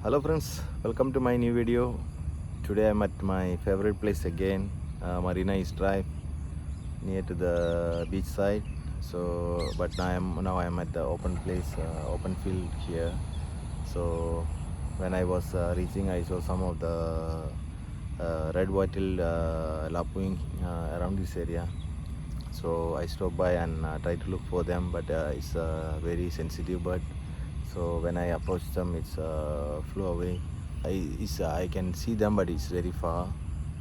Hello friends, welcome to my new video. Today I'm at my favorite place again, Marina East Drive, near to the beach side. So, but now I'm at the open place, open field here. So, when I was reaching, I saw some of the red wattle lapwing around this area. So I stopped by and tried to look for them, but it's a very sensitive bird. So when I approached them, it's flew away. I can see them, but it's very far.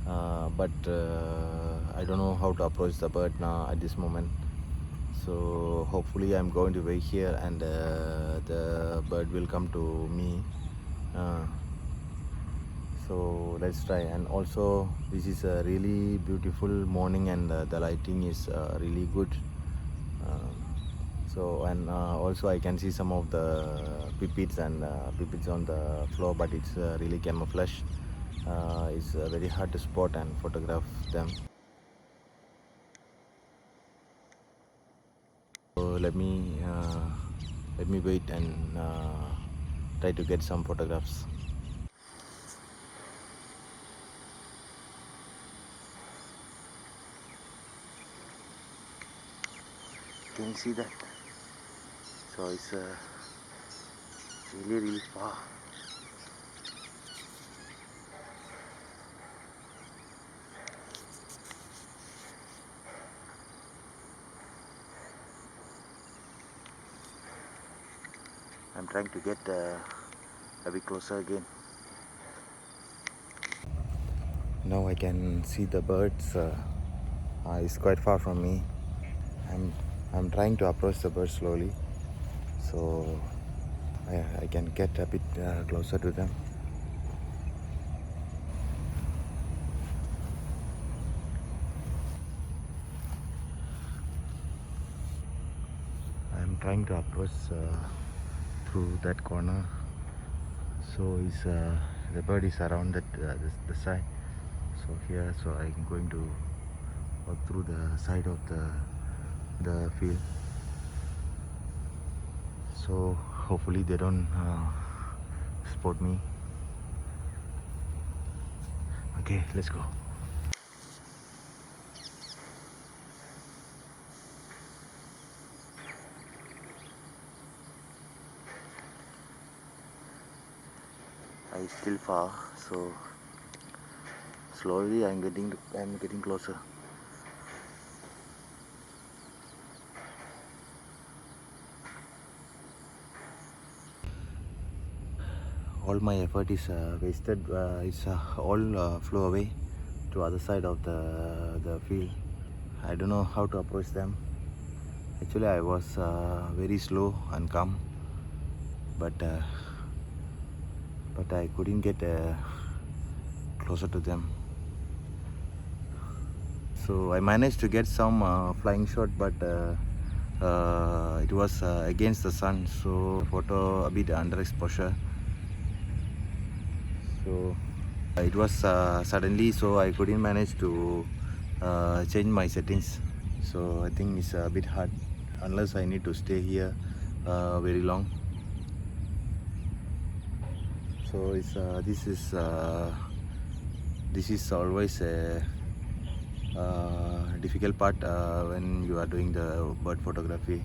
But I don't know how to approach the bird now at this moment. So hopefully I'm going to wait here, and the bird will come to me. Uh, so let's try. And also this is a really beautiful morning, and the lighting is really good. Also I can see some of the pipits and pipits on the floor, but it's really camouflage. It's very hard to spot and photograph them. So let me wait and try to get some photographs. Can you see that? So it's really far. I'm trying to get a bit closer again. Now I can see the birds. It's quite far from me. I'm trying to approach the birds slowly, so I can get a bit closer to them. I'm trying to approach through that corner. So the bird is around the side. So here, so I'm going to walk through the side of the field. So hopefully they don't spot me. Okay, let's go. I'm still far, so slowly I'm getting closer. All my effort is wasted. It's all flew away to other side of the field. I don't know how to approach them. Actually, I was very slow and calm, but I couldn't get closer to them. So I managed to get some flying shot, but it was against the sun, so photo a bit underexposure. So it was suddenly, so I couldn't manage to change my settings. So I think it's a bit hard unless I need to stay here very long. So this is always a difficult part when you are doing the bird photography.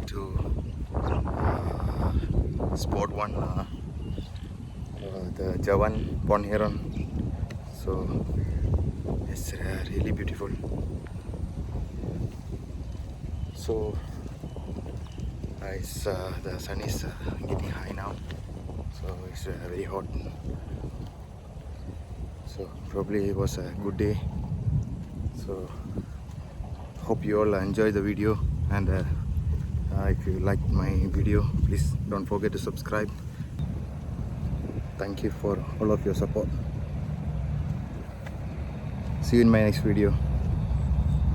to spot one the Javan pond heron. So it's really beautiful. So the sun is getting high now, so it's very hot. So probably it was a good day. So hope you all enjoy the video, and if you like my video, please don't forget to subscribe. Thank you for all of your support. See you in my next video.